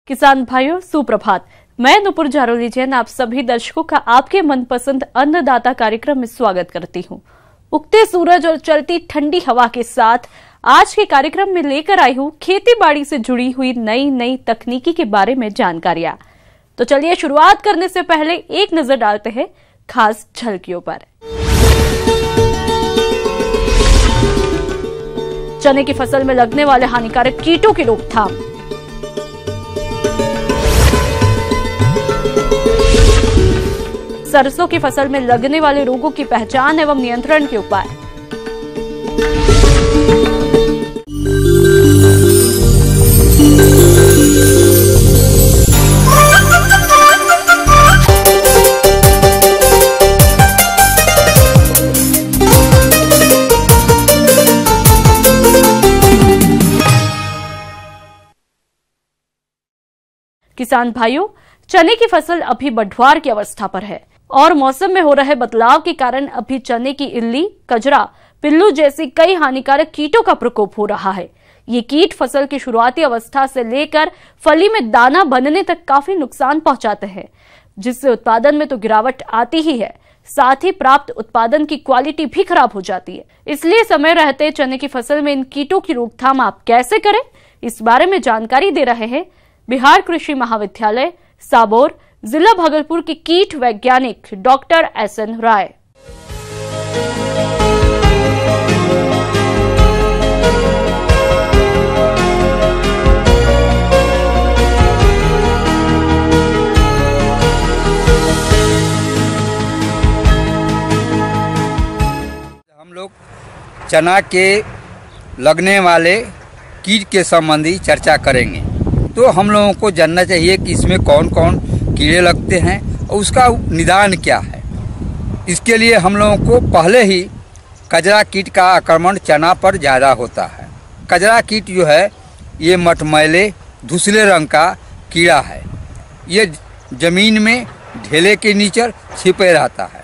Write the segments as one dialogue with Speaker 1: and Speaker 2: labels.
Speaker 1: किसान भाइयों सुप्रभात। मैं नुपुर जारोली जैन आप सभी दर्शकों का आपके मनपसंद अन्नदाता कार्यक्रम में स्वागत करती हूं। उगते सूरज और चलती ठंडी हवा के साथ आज के कार्यक्रम में लेकर आई हूं खेती बाड़ी से जुड़ी हुई नई नई तकनीकी के बारे में जानकारियां। तो चलिए शुरुआत करने से पहले एक नजर डालते हैं खास झलकियों पर। चने की फसल में लगने वाले हानिकारक कीटों की रोकथाम, सरसों की फसल में लगने वाले रोगों की पहचान एवं नियंत्रण के उपाय, किसान भाइयों, चने की फसल अभी बढ़वार की अवस्था पर है और मौसम में हो रहे बदलाव के कारण अभी चने की इल्ली, कजरा, पिल्लू जैसी कई हानिकारक कीटों का प्रकोप हो रहा है। ये कीट फसल की शुरुआती अवस्था से लेकर फली में दाना बनने तक काफी नुकसान पहुंचाते हैं, जिससे उत्पादन में तो गिरावट आती ही है, साथ ही प्राप्त उत्पादन की क्वालिटी भी खराब हो जाती है। इसलिए समय रहते चने की फसल में इन कीटों की रोकथाम आप कैसे करें, इस बारे में जानकारी दे रहे हैं बिहार कृषि महाविद्यालय साबौर जिला भागलपुर के कीट वैज्ञानिक डॉक्टर एसएन राय।
Speaker 2: हम लोग चना के लगने वाले कीट के संबंधी चर्चा करेंगे। तो हम लोगों को जानना चाहिए कि इसमें कौन कौन कीड़े लगते हैं और उसका निदान क्या है। इसके लिए हम लोगों को पहले ही कजरा कीट का आक्रमण चना पर ज़्यादा होता है। कजरा कीट जो है ये मटमैले धुसले रंग का कीड़ा है। ये ज़मीन में ढेले के नीचे छिपे रहता है।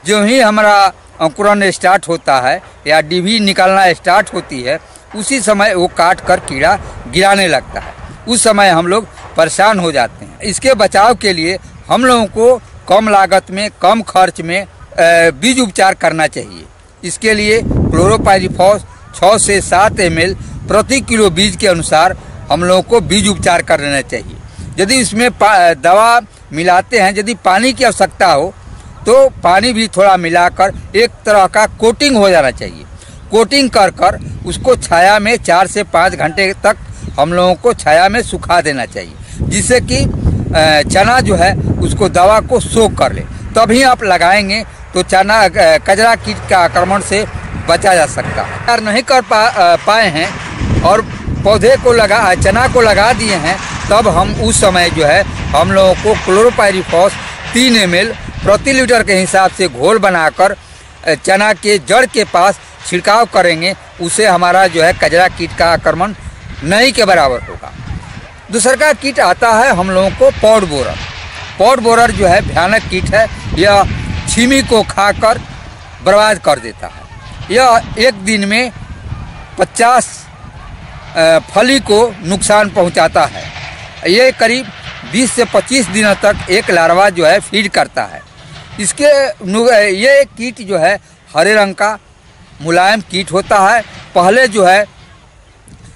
Speaker 2: जो ही हमारा अंकुरन स्टार्ट होता है या डिभी निकलना स्टार्ट होती है, उसी समय वो काट कर कीड़ा गिराने लगता है। उस समय हम लोग परेशान हो जाते हैं। इसके बचाव के लिए हम लोगों को कम लागत में कम खर्च में बीज उपचार करना चाहिए। इसके लिए क्लोरोपाइरीफॉस 6 से 7 ml प्रति किलो बीज के अनुसार हम लोगों को बीज उपचार कर लेना चाहिए। यदि इसमें दवा मिलाते हैं, यदि पानी की आवश्यकता हो तो पानी भी थोड़ा मिलाकर एक तरह का कोटिंग हो जाना चाहिए। कोटिंग कर उसको छाया में 4 से 5 घंटे तक हम लोगों को छाया में सुखा देना चाहिए, जिससे कि चना जो है उसको दवा को सोख कर ले। तभी आप लगाएंगे तो चना कजरा कीट का आक्रमण से बचा जा सकता है। अगर नहीं कर पाए हैं और पौधे को चना को लगा दिए हैं, तब हम उस समय जो है हम लोगों को क्लोरोपाइरीफॉस 3 ml प्रति लीटर के हिसाब से घोल बनाकर चना के जड़ के पास छिड़काव करेंगे। उससे हमारा जो है कजरा कीट का आक्रमण नहीं के बराबर होगा। दूसरा कीट आता है हम लोगों को पॉड बोरर। पॉड बोरर जो है भयानक कीट है। यह छीमी को खाकर बर्बाद कर देता है। यह एक दिन में 50 फली को नुकसान पहुंचाता है। ये करीब 20 से 25 दिनों तक एक लार्वा जो है फीड करता है। ये कीट जो है हरे रंग का मुलायम कीट होता है। पहले जो है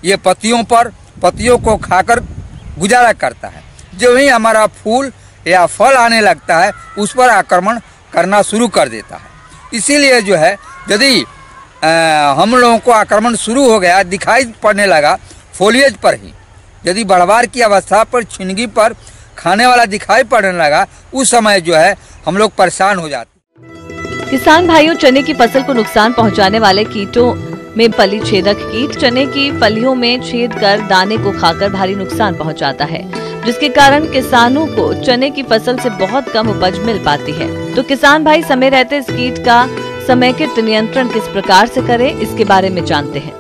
Speaker 2: ये पत्तियों को खाकर गुजारा करता है। जो ही हमारा फूल या फल आने लगता है, उस पर आक्रमण करना शुरू कर देता है। इसीलिए जो है यदि हम लोगों को आक्रमण शुरू हो गया, दिखाई पड़ने लगा फोलिएज पर ही, यदि बढ़वार की अवस्था पर छिनगी पर खाने वाला दिखाई पड़ने लगा, उस समय जो है हम लोग परेशान हो जाते।
Speaker 3: किसान भाइयों, चने की फसल को नुकसान पहुंचाने वाले कीटों में फली छेदक कीट चने की फलियों में छेद कर दाने को खाकर भारी नुकसान पहुंचाता है, जिसके कारण किसानों को चने की फसल से बहुत कम उपज मिल पाती है। तो किसान भाई समय रहते इस कीट का समेकित नियंत्रण किस प्रकार से करें, इसके बारे में जानते हैं।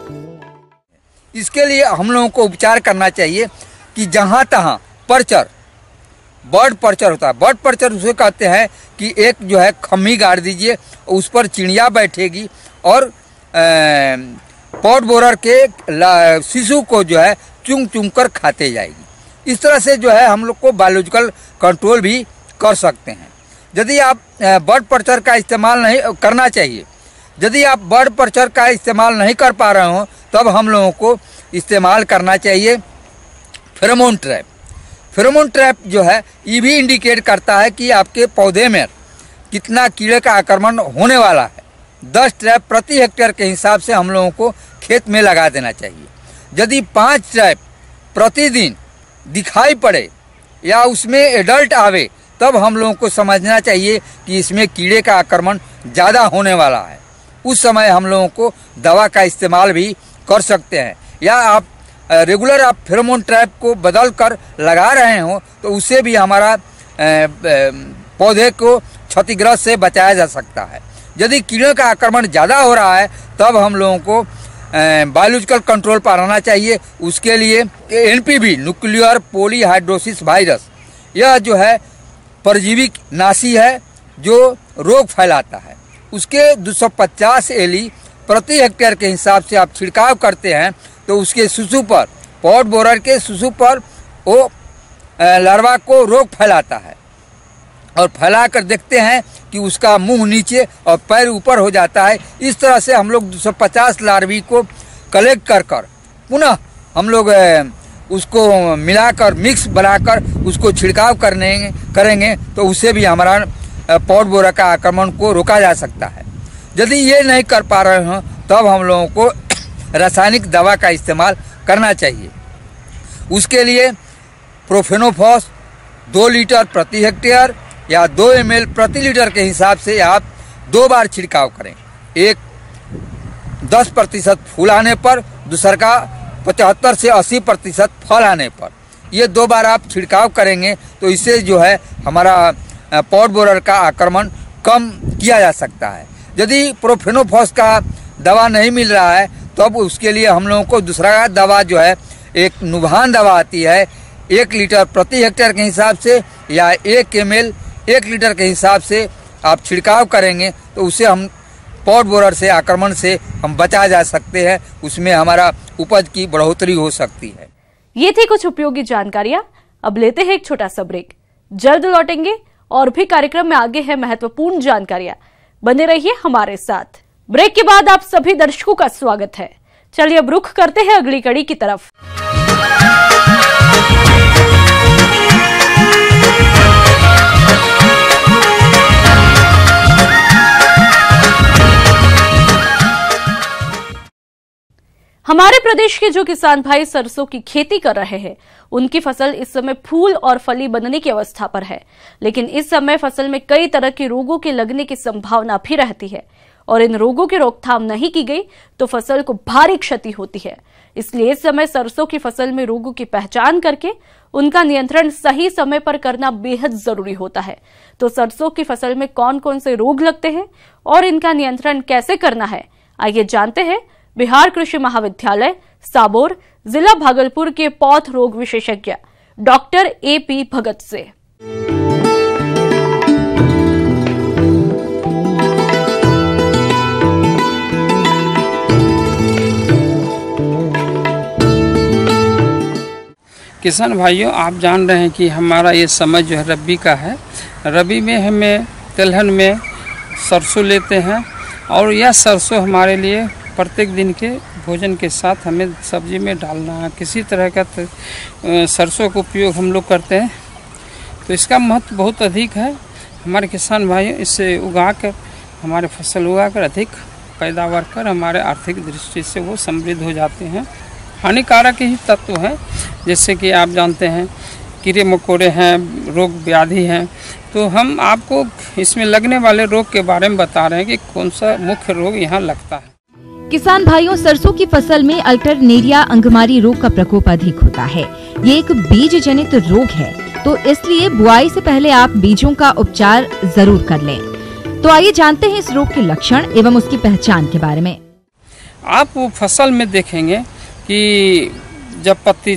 Speaker 2: इसके लिए हम लोगों को उपचार करना चाहिए कि जहाँ तहाँ पर्चर, बर्ड पर्चर होता है। बर्ड पर्चर उसे कहते हैं कि एक जो है खम्मी गाड़ दीजिए, उस पर चिड़िया बैठेगी और पॉड बोरर के शिशु को जो है चुंग चुंग कर खाते जाएगी। इस तरह से जो है हम लोग को बायोलॉजिकल कंट्रोल भी कर सकते हैं। यदि आप बर्ड पर्चर का इस्तेमाल नहीं करना चाहिए, यदि आप बर्ड पर्चर का इस्तेमाल नहीं कर पा रहे हो, तब हम लोगों को इस्तेमाल करना चाहिए फेरोमोन ट्रैप। फेरोमोन ट्रैप जो है ये भी इंडिकेट करता है कि आपके पौधे में कितना कीड़े का आक्रमण होने वाला है। 10 ट्रैप प्रति हेक्टेयर के हिसाब से हम लोगों को खेत में लगा देना चाहिए। यदि 5 ट्रैप प्रतिदिन दिखाई पड़े या उसमें एडल्ट आवे, तब हम लोगों को समझना चाहिए कि इसमें कीड़े का आक्रमण ज़्यादा होने वाला है। उस समय हम लोगों को दवा का इस्तेमाल भी कर सकते हैं, या आप रेगुलर आप फेरोमोन ट्रैप को बदल कर लगा रहे हो तो उससे भी हमारा पौधे को क्षतिग्रस्त से बचाया जा सकता है। यदि कीड़ों का आक्रमण ज़्यादा हो रहा है, तब हम लोगों को बायोलॉजिकल कंट्रोल पाना चाहिए। उसके लिए NPV न्यूक्लियर पॉलीहाइड्रोसिस वायरस, यह जो है परजीवी नाशी है जो रोग फैलाता है। उसके 250 एली प्रति हेक्टेयर के हिसाब से आप छिड़काव करते हैं तो उसके शिशु पर, पॉट बोरर के शिशु पर वो लार्वा को रोग फैलाता है, और फैला कर देखते हैं कि उसका मुंह नीचे और पैर ऊपर हो जाता है। इस तरह से हम लोग 250 लार्वी को कलेक्ट कर पुनः हम लोग उसको मिलाकर मिक्स बनाकर उसको छिड़काव करेंगे तो उससे भी हमारा पॉट बोरर का आक्रमण को रोका जा सकता है। यदि ये नहीं कर पा रहे हो, तब हम लोगों को रासायनिक दवा का इस्तेमाल करना चाहिए। उसके लिए प्रोफेनोफॉस 2 लीटर प्रति हेक्टेयर या 2 ml प्रति लीटर के हिसाब से आप 2 बार छिड़काव करें। एक 10% फूल आने पर, दूसरा का 75 से 80% फल आने पर। ये 2 बार आप छिड़काव करेंगे तो इससे जो है हमारा पॉट बोरर का आक्रमण कम किया जा सकता है। यदि प्रोफेनोफॉस का दवा नहीं मिल रहा है, तब उसके लिए हम लोगों को दूसरा दवा जो है एक नुभान दवा आती है, 1 लीटर प्रति हेक्टेयर के हिसाब से या 1 ml 1 लीटर के हिसाब से आप छिड़काव करेंगे तो उससे हम पॉट बोरर से आक्रमण से हम बचा जा सकते हैं। उसमें हमारा उपज की बढ़ोतरी हो सकती है।
Speaker 1: ये थी कुछ उपयोगी जानकारियां। अब लेते हैं एक छोटा सा ब्रेक, जल्द लौटेंगे और भी कार्यक्रम में आगे है महत्वपूर्ण जानकारियां। बने रहिए हमारे साथ। ब्रेक के बाद आप सभी दर्शकों का स्वागत है। चलिए अब रुख करते हैं अगली कड़ी की तरफ। हमारे प्रदेश के जो किसान भाई सरसों की खेती कर रहे हैं, उनकी फसल इस समय फूल और फली बनने की अवस्था पर है, लेकिन इस समय फसल में कई तरह के रोगों के लगने की संभावना भी रहती है, और इन रोगों की रोकथाम नहीं की गई तो फसल को भारी क्षति होती है। इसलिए इस समय सरसों की फसल में रोगों की पहचान करके उनका नियंत्रण सही समय पर करना बेहद जरूरी होता है। तो सरसों की फसल में कौन कौन से रोग लगते हैं और इनका नियंत्रण कैसे करना है, आइए जानते हैं बिहार कृषि महाविद्यालय साबोर जिला भागलपुर के पौध रोग विशेषज्ञ डॉक्टर AP भगत से।
Speaker 4: किसान भाइयों, आप जान रहे हैं कि हमारा ये समय जो है रबी का है। रबी में हमें तिलहन में सरसों लेते हैं, और यह सरसों हमारे लिए प्रत्येक दिन के भोजन के साथ हमें सब्जी में डालना है। किसी तरह का सरसों का उपयोग हम लोग करते हैं, तो इसका महत्व बहुत अधिक है। हमारे किसान भाइयों इससे उगाकर, हमारे फसल उगाकर अधिक पैदावार कर हमारे आर्थिक दृष्टि से वो समृद्ध हो जाते हैं। हानिकारक ही तत्व हैं, जैसे कि आप जानते हैं कीड़े मकोड़े हैं, रोग व्याधि हैं। तो हम आपको इसमें लगने वाले रोग के बारे में बता रहे हैं कि कौन सा मुख्य रोग यहाँ लगता है।
Speaker 5: किसान भाइयों, सरसों की फसल में अल्टरनेरिया अंगमारी रोग का प्रकोप अधिक होता है। ये एक बीज जनित रोग है, तो इसलिए बुआई से पहले आप बीजों का उपचार जरूर कर लें। तो आइए जानते हैं इस रोग के लक्षण एवं उसकी पहचान के बारे में।
Speaker 4: आप वो फसल में देखेंगे कि जब पत्ती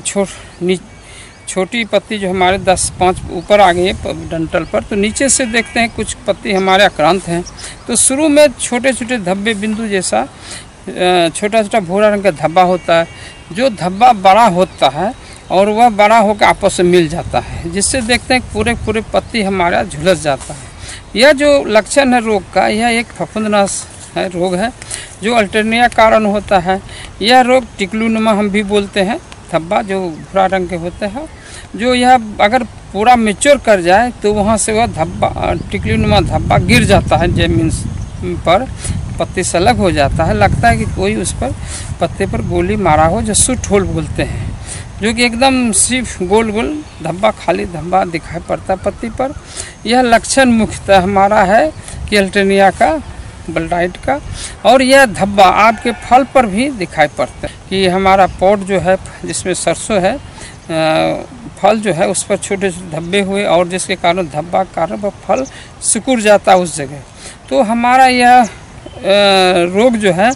Speaker 4: छोटी पत्ती जो हमारे 10-5 ऊपर आ गई है डंठल पर, तो नीचे से देखते हैं कुछ पत्ती हमारे आक्रांत हैं। तो शुरू में छोटे छोटे धब्बे बिंदु जैसा छोटा छोटा भूरा रंग का धब्बा होता है। जो धब्बा बड़ा होता है और वह बड़ा होकर आपस में मिल जाता है, जिससे देखते हैं पूरे पूरे पत्ती हमारा झुलस जाता है। यह जो लक्षण है रोग का, यह एक फफूंदनाश है रोग है जो अल्टरनेरिया कारण होता है। यह रोग टिकलूनुमा हम भी बोलते हैं, धब्बा जो भूरा रंग के होते हैं, जो यह अगर पूरा मैच्योर कर जाए तो वहाँ से वह धब्बा टिकलूनुमा धब्बा गिर जाता है जमीन पर, पत्ती से अलग हो जाता है। लगता है कि कोई उस पर पत्ते पर गोली मारा हो, जो सूट होल बोलते हैं, जो कि एकदम सिर्फ गोल गोल धब्बा, खाली धब्बा दिखाई पड़ता है पत्ती पर। यह लक्षण मुख्यतः हमारा है कि अल्टरनेरिया का, ब्लाइट का। और यह धब्बा आपके फल पर भी दिखाई पड़ता है कि हमारा पॉट जो है जिसमें सरसों है, फल जो है उस पर छोटे छोटे धब्बे हुए, और जिसके कारण धब्बा के कारण वह फल सिकुड़ जाता है उस जगह। तो हमारा यह रोग जो है,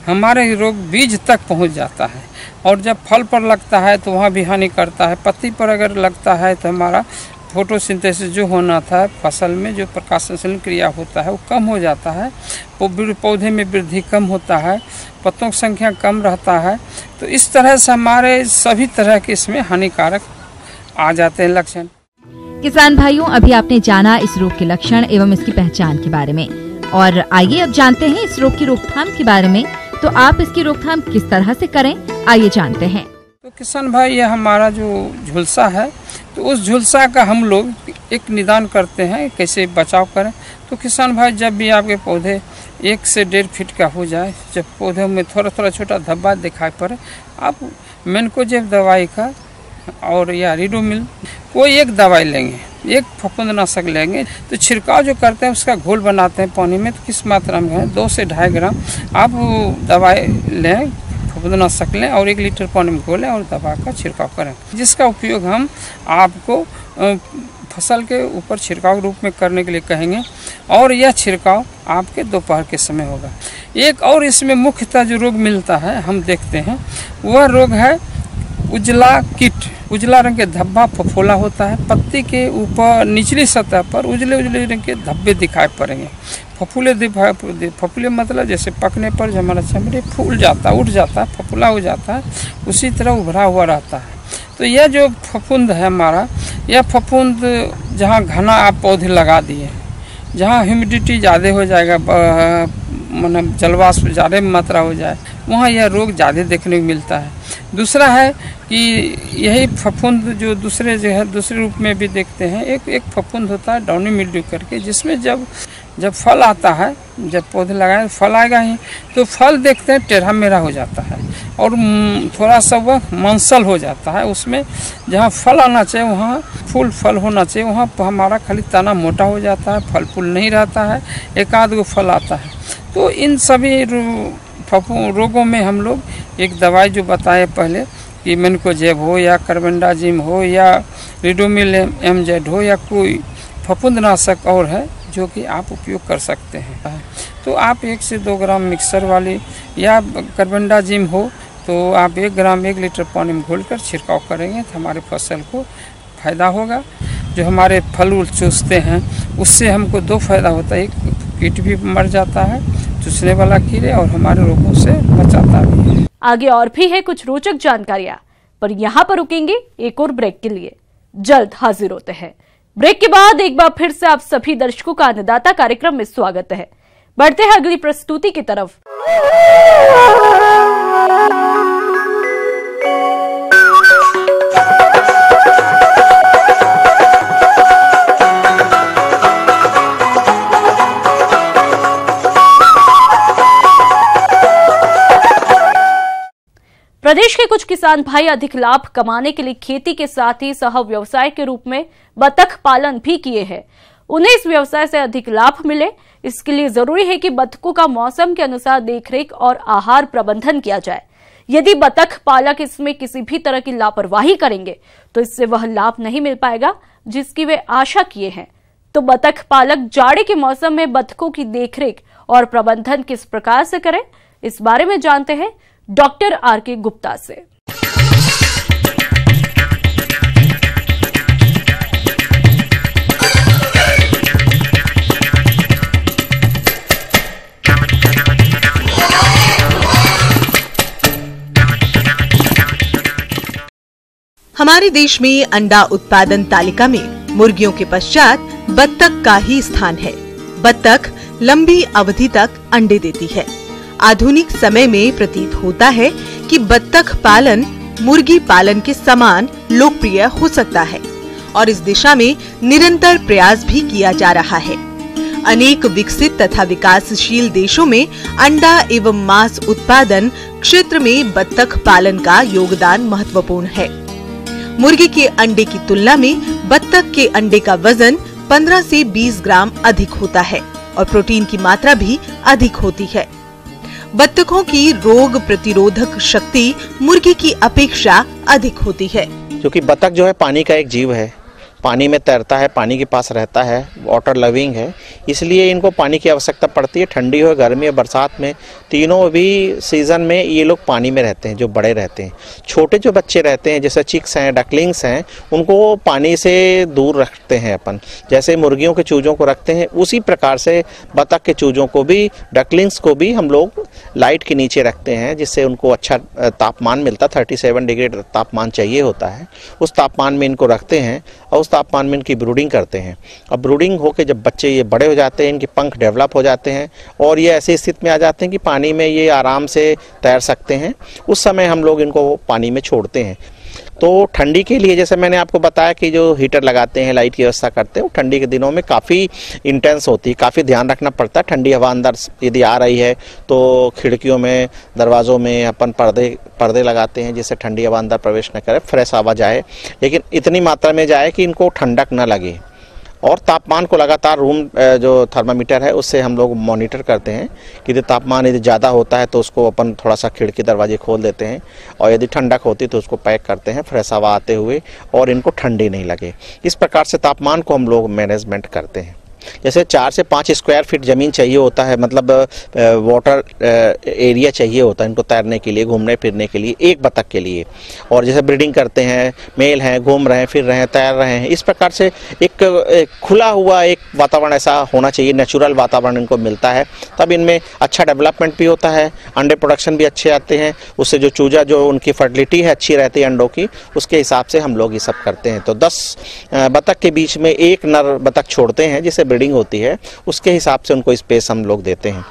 Speaker 4: हमारे रोग बीज तक पहुंच जाता है, और जब फल पर लगता है तो वहाँ भी हानि करता है। पत्ती पर अगर लगता है तो हमारा फोटोसिंथेसिस जो होना था फसल में, जो प्रकाश संश्लेषण क्रिया होता है वो कम हो जाता है, पौधे में वृद्धि कम होता है, पत्तों की संख्या कम रहता है। तो इस तरह से हमारे सभी तरह के इसमें हानिकारक आ जाते हैं लक्षण।
Speaker 5: किसान भाइयों, अभी आपने जाना इस रोग के लक्षण एवं इसकी पहचान के बारे में, और आइए अब जानते हैं इस रोग की रोकथाम के बारे में। तो आप इसकी रोकथाम किस तरह से करें, आइए जानते हैं।
Speaker 4: तो किसान भाई, ये हमारा जो झुलसा है, तो उस झुलसा का हम लोग एक निदान करते हैं, कैसे बचाव करें। तो किसान भाई, जब भी आपके पौधे 1 से 1.5 फीट का हो जाए, जब पौधे में थोड़ा थोड़ा छोटा धब्बा दिखाई पड़े, आप मैनकोजेब दवाई का और या रिडोमिल कोई एक दवाई लेंगे, एक फफूंदनाशक लेंगे। तो छिड़काव जो करते हैं उसका घोल बनाते हैं पानी में, तो किस मात्रा में है 2 से 2.5 ग्राम आप दवाई लें, फफूंदनाशक लें और 1 लीटर पानी में घोलें और दवा का छिड़काव करें, जिसका उपयोग हम आपको फसल के ऊपर छिड़काव रूप में करने के लिए कहेंगे। और यह छिड़काव आपके दोपहर के समय होगा। एक और इसमें मुख्यतः जो रोग मिलता है हम देखते हैं, वह रोग है उजला कीट। उजला रंग के धब्बा फफोला होता है, पत्ती के ऊपर निचली सतह पर उजले उजले रंग के धब्बे दिखाई पड़ेंगे। फफूले मतलब जैसे पकने पर जो हमारा चमड़ी फूल जाता है, उठ जाता है, फफूला हो जाता है, उसी तरह उभरा हुआ रहता है। तो यह जो फफूंद है हमारा, यह फफूंद जहाँ घना आप पौधे लगा दिए, जहाँ ह्यूमिडिटी ज़्यादा हो जाएगा, मतलब जलवाष्प ज़्यादा मात्रा हो जाए, वहाँ यह रोग ज़्यादा देखने को मिलता है। दूसरा है कि यही फफूंद जो दूसरे जो है दूसरे रूप में भी देखते हैं, एक फफूंद होता है डाउनी मिल्ड्यू करके, जिसमें जब फल आता है, जब पौधे लगाए फल आएगा ही, तो फल देखते हैं टेढ़ा मेढ़ा हो जाता है और थोड़ा सा वह मंसल हो जाता है। उसमें जहाँ फल आना चाहिए, वहाँ फूल फल होना चाहिए, वहाँ हमारा खाली तना मोटा हो जाता है, फल फूल नहीं रहता है, एक आध गो फल आता है। तो इन सभी रोगों में हम लोग एक दवाई जो बताए पहले कि मैनकोजेब हो या कार्बेंडाजिम हो या रिडोमिल MZ हो या कोई फफूंदनाशक और है जो कि आप उपयोग कर सकते हैं। तो आप 1 से 2 ग्राम मिक्सर वाली या कार्बेंडाजिम हो तो आप 1 ग्राम 1 लीटर पानी में घोलकर छिड़काव करेंगे तो हमारे फसल को फ़ायदा होगा। जो हमारे फल चूसते हैं उससे हमको 2 फायदा होता है, एक कीट भी मर जाता है, चूसने वाला कीड़े, और हमारे रोगों से बचाता भी है।
Speaker 1: आगे और भी है कुछ रोचक जानकारियां, पर यहाँ पर रुकेंगे एक और ब्रेक के लिए। जल्द हाजिर होते हैं। ब्रेक के बाद एक बार फिर से आप सभी दर्शकों का अन्नदाता कार्यक्रम में स्वागत है। बढ़ते हैं अगली प्रस्तुति की तरफ। प्रदेश के कुछ किसान भाई अधिक लाभ कमाने के लिए खेती के साथ ही सह व्यवसाय के रूप में बतख पालन भी किए हैं। उन्हें इस व्यवसाय से अधिक लाभ मिले, इसके लिए जरूरी है कि बतखों का मौसम के अनुसार देखरेख और आहार प्रबंधन किया जाए। यदि बतख पालक इसमें किसी भी तरह की लापरवाही करेंगे तो इससे वह लाभ नहीं मिल पाएगा जिसकी वे आशा किए हैं। तो बतख पालक जाड़े के मौसम में बतखों की देखरेख और प्रबंधन किस प्रकार से करें, इस बारे में जानते हैं डॉक्टर RK गुप्ता से।
Speaker 6: हमारे देश में अंडा उत्पादन तालिका में मुर्गियों के पश्चात बत्तख का ही स्थान है। बत्तख लंबी अवधि तक अंडे देती है। आधुनिक समय में प्रतीत होता है कि बत्तख पालन मुर्गी पालन के समान लोकप्रिय हो सकता है और इस दिशा में निरंतर प्रयास भी किया जा रहा है। अनेक विकसित तथा विकासशील देशों में अंडा एवं मांस उत्पादन क्षेत्र में बत्तख पालन का योगदान महत्वपूर्ण है। मुर्गी के अंडे की तुलना में बत्तख के अंडे का वजन 15 से 20 ग्राम अधिक होता है और प्रोटीन की मात्रा भी अधिक होती है। बत्तखों की रोग प्रतिरोधक शक्ति मुर्गी की अपेक्षा अधिक होती है।
Speaker 7: क्योंकि बत्तख जो है पानी का एक जीव है, पानी में तैरता है, पानी के पास रहता है, वाटर लविंग है, इसलिए इनको पानी की आवश्यकता पड़ती है। ठंडी हो, गर्मी हो, बरसात में, तीनों भी सीजन में ये लोग पानी में रहते हैं। जो बड़े रहते हैं, छोटे जो बच्चे रहते हैं जैसे चिक्स हैं, डकलिंग्स हैं, उनको पानी से दूर रखते हैं अपन। जैसे मुर्गियों के चूजों को रखते हैं उसी प्रकार से बत्तख के चूजों को भी, डकलिंग्स को भी हम लोग लाइट के नीचे रखते हैं, जिससे उनको अच्छा तापमान मिलता। 37 डिग्री तापमान चाहिए होता है, उस तापमान में इनको रखते हैं और उस तापमान में इनकी ब्रूडिंग करते हैं। अब ब्रूडिंग होके जब बच्चे ये बड़े हो जाते हैं, इनके पंख डेवलप हो जाते हैं और ये ऐसी स्थिति में आ जाते हैं कि पानी में ये आराम से तैर सकते हैं। उस समय हम लोग इनको पानी में छोड़ते हैं। तो ठंडी के लिए जैसे मैंने आपको बताया कि जो हीटर लगाते हैं, लाइट की व्यवस्था करते हैं, वो ठंडी के दिनों में काफ़ी इंटेंस होती है, काफ़ी ध्यान रखना पड़ता है। ठंडी हवा अंदर यदि आ रही है तो खिड़कियों में, दरवाज़ों में अपन पर्दे लगाते हैं जिससे ठंडी हवा अंदर प्रवेश न करे, फ्रेश हवा जाए, लेकिन इतनी मात्रा में जाए कि इनको ठंडक न लगे। और तापमान को लगातार रूम जो थर्मामीटर है उससे हम लोग मॉनिटर करते हैं कि यदि तापमान यदि ज़्यादा होता है तो उसको अपन थोड़ा सा खिड़की दरवाजे खोल देते हैं और यदि ठंडक होती तो उसको पैक करते हैं फ्रेश हवा आते हुए और इनको ठंडी नहीं लगे। इस प्रकार से तापमान को हम लोग मैनेजमेंट करते हैं। जैसे 4 से 5 स्क्वायर फीट ज़मीन चाहिए होता है, मतलब वाटर एरिया चाहिए होता है इनको तैरने के लिए, घूमने फिरने के लिए, एक बत्तख के लिए। और जैसे ब्रीडिंग करते हैं, मेल हैं, घूम रहे हैं, फिर रहे हैं, तैर रहे हैं, इस प्रकार से एक खुला हुआ एक वातावरण ऐसा होना चाहिए, नेचुरल वातावरण इनको मिलता है, तब इनमें अच्छा डेवलपमेंट भी होता है, अंडे प्रोडक्शन भी अच्छे आते हैं। उससे जो चूजा, जो उनकी फर्टिलिटी है अच्छी रहती है अंडों की, उसके हिसाब से हम लोग ये सब करते हैं। तो 10 बत्तख के बीच में एक नर बत्तख छोड़ते हैं जिससे ब्रीडिंग होती है, उसके हिसाब से उनको स्पेस हम लोग देते हैं।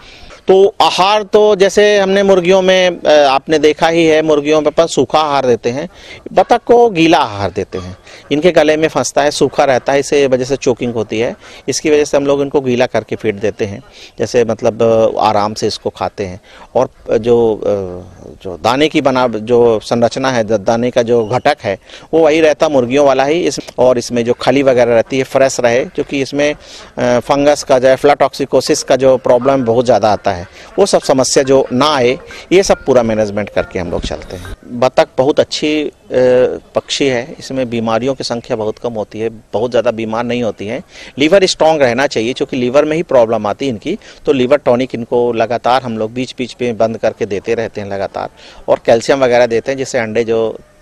Speaker 7: तो आहार तो जैसे हमने मुर्गियों में आपने देखा ही है, मुर्गियों में अपन सूखा आहार देते हैं, बत्तख को गीला आहार देते हैं। इनके गले में फंसता है, सूखा रहता है, इसे वजह से चोकिंग होती है, इसकी वजह से हम लोग इनको गीला करके फीड देते हैं, जैसे मतलब आराम से इसको खाते हैं। और जो दाने की जो संरचना है, दाने का जो घटक है वो वही रहता मुर्गियों वाला ही। और इसमें जो खली वगैरह रहती है फ्रेश रहे, क्योंकि इसमें फंगस का, जो एफ्लाटॉक्सिकोसिस का जो प्रॉब्लम बहुत ज़्यादा आता है, वो सब समस्या जो ना आए, ये सब पूरा मैनेजमेंट करके हम लोग चलते हैं। बत्तख बहुत अच्छी पक्षी है, इसमें बीमारियों की संख्या बहुत कम होती है, बहुत ज़्यादा बीमार नहीं होती हैं। लीवर स्ट्रांग रहना चाहिए, क्योंकि लीवर में ही प्रॉब्लम आती है इनकी, तो लीवर टॉनिक इनको लगातार हम लोग बीच बीच में बंद करके देते रहते हैं लगातार, और कैल्शियम वगैरह देते हैं, जिससे अंडे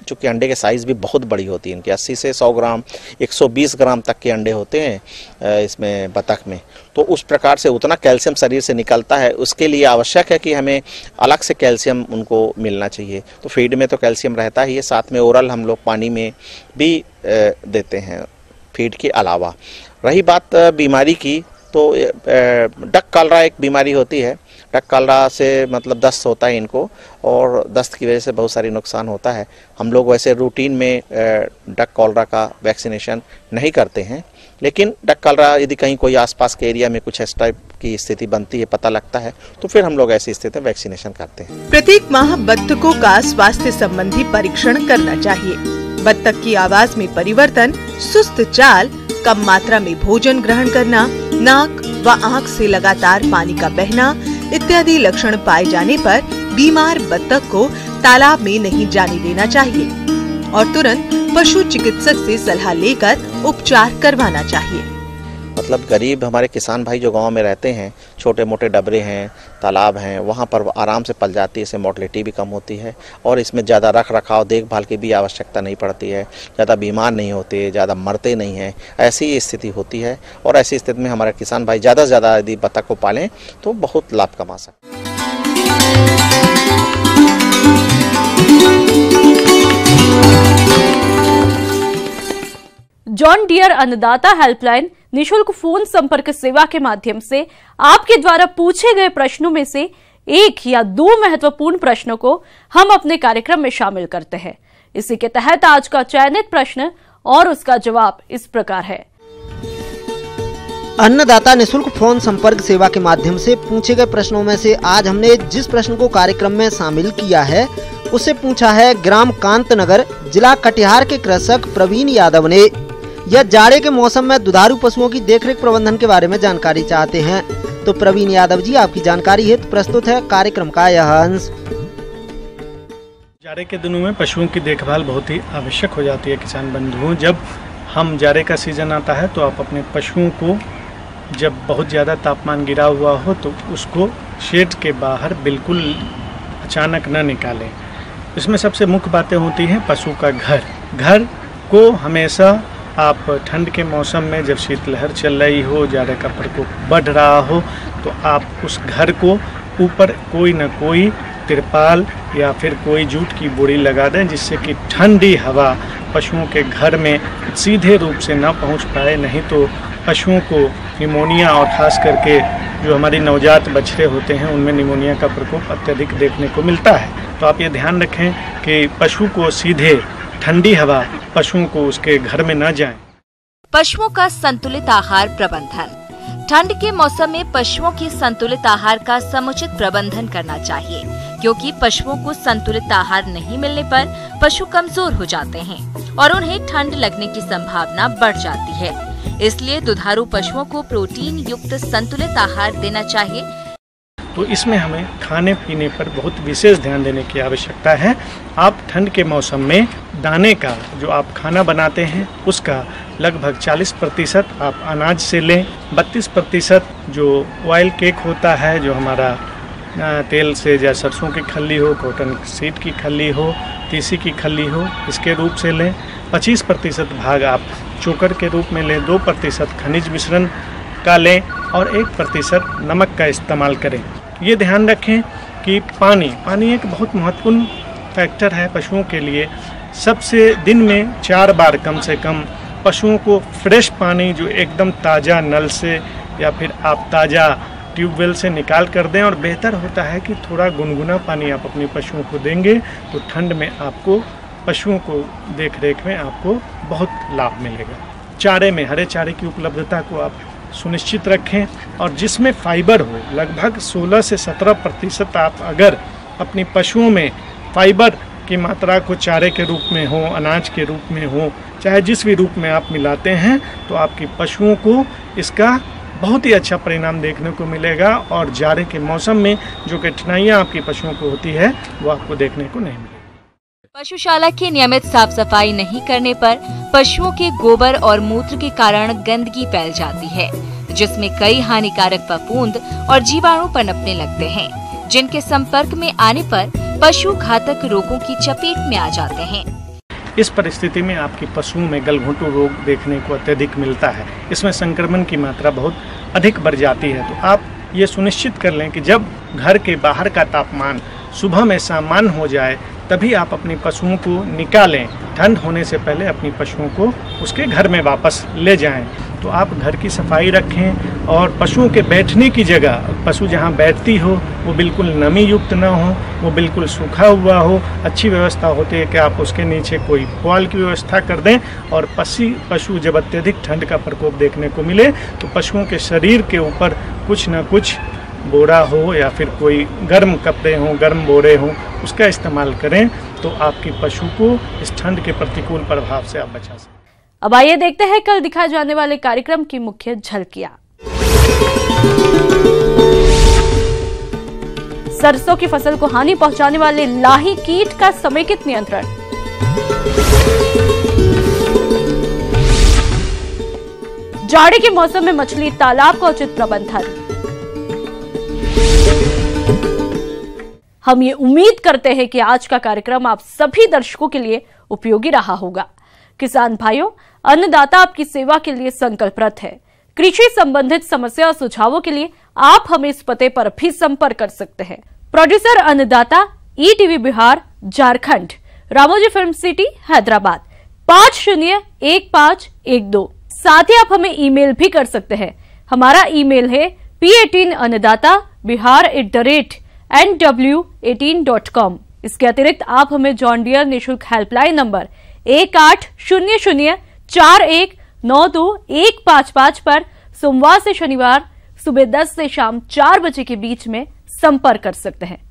Speaker 7: चूँकि अंडे के साइज़ भी बहुत बड़ी होती है इनकी, 80 से 100 ग्राम, 120 ग्राम तक के अंडे होते हैं इसमें बत्तख में। तो उस प्रकार से उतना कैल्शियम शरीर से निकलता है, उसके लिए आवश्यक है कि हमें अलग से कैल्शियम उनको मिलना चाहिए। तो फीड में तो कैल्शियम रहता ही है, साथ में ओरल हम लोग पानी में भी देते हैं फीड के अलावा। रही बात बीमारी की, तो डक कॉलरा एक बीमारी होती है। डक कॉलरा से मतलब दस्त होता है इनको, और दस्त की वजह से बहुत सारी नुकसान होता है। हम लोग वैसे रूटीन में डक कॉलरा का वैक्सीनेशन नहीं करते हैं, लेकिन डक कॉलरा यदि कहीं कोई आसपास के एरिया में कुछ इस टाइप की स्थिति बनती है, पता लगता है, तो फिर हम लोग ऐसी स्थिति में वैक्सीनेशन करते हैं।
Speaker 6: प्रत्येक माह बत्तखों का स्वास्थ्य संबंधी परीक्षण करना चाहिए। बत्तख की आवाज में परिवर्तन, सुस्त चाल, कम मात्रा में भोजन ग्रहण करना, नाक व आँख से लगातार पानी का बहना इत्यादि लक्षण पाए जाने पर बीमार बत्तख को तालाब में नहीं जाने देना चाहिए और तुरंत पशु चिकित्सक से सलाह लेकर उपचार करवाना चाहिए।
Speaker 7: मतलब गरीब हमारे किसान भाई जो गांव में रहते हैं, छोटे मोटे डबरे हैं, तालाब हैं, वहां पर आराम से पल जाती है, इससे मोर्टेलिटी भी कम होती है और इसमें ज़्यादा रख रखाव देखभाल की भी आवश्यकता नहीं पड़ती है, ज़्यादा बीमार नहीं होते, ज़्यादा मरते नहीं हैं, ऐसी स्थिति होती है। और ऐसी स्थिति में हमारे किसान भाई ज़्यादा से ज़्यादा यदि बत्तख को पालें तो बहुत लाभ कमा सकते हैं।
Speaker 1: जॉन डियर अन्नदाता हेल्पलाइन निशुल्क फोन संपर्क सेवा के माध्यम से आपके द्वारा पूछे गए प्रश्नों में से एक या दो महत्वपूर्ण प्रश्नों को हम अपने कार्यक्रम में शामिल करते हैं। इसी के तहत आज का चयनित प्रश्न और उसका जवाब इस प्रकार है।
Speaker 8: अन्नदाता निशुल्क फोन संपर्क सेवा के माध्यम से पूछे गए प्रश्नों में से आज हमने जिस प्रश्न को कार्यक्रम में शामिल किया है उससे पूछा है ग्राम कांतनगर, जिला कटिहार के कृषक प्रवीण यादव ने। यह जाड़े के मौसम में दुधारू पशुओं की देखरेख प्रबंधन के बारे में जानकारी चाहते हैं। तो प्रवीण यादव जी, आपकी जानकारी हेतु प्रस्तुत है कार्यक्रम का यह अंश।
Speaker 9: जाड़े के दिनों में पशुओं की देखभाल बहुत ही आवश्यक हो जाती है किसान बंधुओं। जब हम जाड़े का सीजन आता है तो आप अपने पशुओं को जब बहुत ज़्यादा तापमान गिरा हुआ हो तो उसको शेड के बाहर बिल्कुल अचानक न निकालें। इसमें सबसे मुख्य बातें होती हैं पशु का घर को हमेशा आप ठंड के मौसम में जब शीतलहर चल रही हो, जाड़े का प्रकोप बढ़ रहा हो, तो आप उस घर को ऊपर कोई न कोई तिरपाल या फिर कोई जूट की बोरी लगा दें, जिससे कि ठंडी हवा पशुओं के घर में सीधे रूप से न पहुंच पाए। नहीं तो पशुओं को निमोनिया और खास करके जो हमारी नवजात बछड़े होते हैं उनमें निमोनिया का प्रकोप अत्यधिक देखने को मिलता है। तो आप ये ध्यान रखें कि पशु को सीधे ठंडी हवा पशुओं को उसके घर में न जाए।
Speaker 10: पशुओं का संतुलित आहार प्रबंधन। ठंड के मौसम में पशुओं के संतुलित आहार का समुचित प्रबंधन करना चाहिए, क्योंकि पशुओं को संतुलित आहार नहीं मिलने पर पशु कमजोर हो जाते हैं और उन्हें ठंड लगने की संभावना बढ़ जाती है। इसलिए दुधारू पशुओं को प्रोटीन युक्त संतुलित आहार देना चाहिए।
Speaker 9: तो इसमें हमें खाने पीने पर बहुत विशेष ध्यान देने की आवश्यकता है। आप ठंड के मौसम में दाने का जो आप खाना बनाते हैं उसका लगभग 40% आप अनाज से लें। 32% जो ऑयल केक होता है, जो हमारा तेल से या सरसों की खल्ली हो, कॉटन सीड की खल्ली हो, तीसी की खल्ली हो, इसके रूप से लें। 25% भाग आप चोकर के रूप में लें, 2% खनिज मिश्रण का लें और 1% नमक का इस्तेमाल करें। ये ध्यान रखें कि पानी एक बहुत महत्वपूर्ण फैक्टर है पशुओं के लिए। सबसे दिन में 4 बार कम से कम पशुओं को फ्रेश पानी जो एकदम ताज़ा नल से या फिर आप ताज़ा ट्यूबवेल से निकाल कर दें। और बेहतर होता है कि थोड़ा गुनगुना पानी आप अपने पशुओं को देंगे तो ठंड में आपको पशुओं को देख रेख में आपको बहुत लाभ मिलेगा। चारे में हरे चारे की उपलब्धता को आप सुनिश्चित रखें और जिसमें फाइबर हो, लगभग 16 से 17% आप अगर अपनी पशुओं में फाइबर की मात्रा को चारे के रूप में हो, अनाज के रूप में हो, चाहे जिस भी रूप में आप मिलाते हैं, तो आपकी पशुओं को इसका बहुत ही अच्छा परिणाम देखने को मिलेगा और जाड़े के मौसम में जो कठिनाइयाँ आपकी पशुओं को होती है वो आपको देखने को नहीं मिलेगी।
Speaker 10: पशुशाला की नियमित साफ सफाई नहीं करने पर पशुओं के गोबर और मूत्र के कारण गंदगी फैल जाती है, जिसमें कई हानिकारक फफूंद और जीवाणु पनपने लगते हैं, जिनके संपर्क में आने पर पशु घातक रोगों की चपेट में आ जाते हैं।
Speaker 9: इस परिस्थिति में आपकी पशुओं में गलघोंटू रोग देखने को अत्यधिक मिलता है। इसमें संक्रमण की मात्रा बहुत अधिक बढ़ जाती है। तो आप ये सुनिश्चित कर लें कि जब घर के बाहर का तापमान सुबह में सामान्य हो जाए तभी आप अपनी पशुओं को निकालें। ठंड होने से पहले अपनी पशुओं को उसके घर में वापस ले जाएं। तो आप घर की सफाई रखें और पशुओं के बैठने की जगह, पशु जहां बैठती हो वो बिल्कुल नमी युक्त ना हो, वो बिल्कुल सूखा हुआ हो। अच्छी व्यवस्था होती है कि आप उसके नीचे कोई पुआल की व्यवस्था कर दें। और पशु जब अत्यधिक ठंड का प्रकोप देखने को मिले तो पशुओं के शरीर के ऊपर कुछ न कुछ बोरा हो या फिर कोई गर्म कपड़े हों, गर्म बोरे हों, उसका इस्तेमाल करें तो आपकी पशु को इस ठंड के प्रतिकूल प्रभाव से आप बचा सकें।
Speaker 1: अब आइए देखते हैं कल दिखाए जाने वाले कार्यक्रम की मुख्य झलकियां। सरसों की फसल को हानि पहुंचाने वाले लाही कीट का समेकित नियंत्रण। जाड़े के मौसम में मछली तालाब का उचित प्रबंधन। हम ये उम्मीद करते हैं कि आज का कार्यक्रम आप सभी दर्शकों के लिए उपयोगी रहा होगा। किसान भाइयों, अन्नदाता आपकी सेवा के लिए संकल्परत है। कृषि संबंधित समस्या और सुझावों के लिए आप हमें इस पते पर भी संपर्क कर सकते हैं। प्रोड्यूसर अन्नदाता, ETV Bihar, Jharkhand, Ramoji film city, Hyderabad. 501512। साथ ही आप हमें ईमेल भी कर सकते हैं। हमारा ईमेल है p18annadatabihar@nw18.com। इसके अतिरिक्त आप हमें जॉन डियर निःशुल्क हेल्पलाइन नंबर 180041921555 पर सोमवार से शनिवार सुबह 10 से शाम 4 बजे के बीच में संपर्क कर सकते हैं।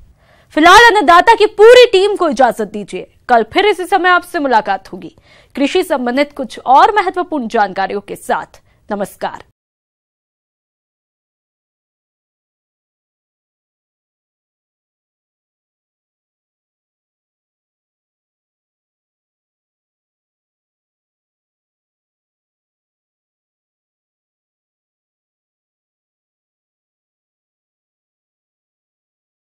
Speaker 1: फिलहाल अन्नदाता की पूरी टीम को इजाजत दीजिए। कल फिर इसी समय आपसे मुलाकात होगी कृषि संबंधित कुछ और महत्वपूर्ण जानकारियों के साथ। नमस्कार।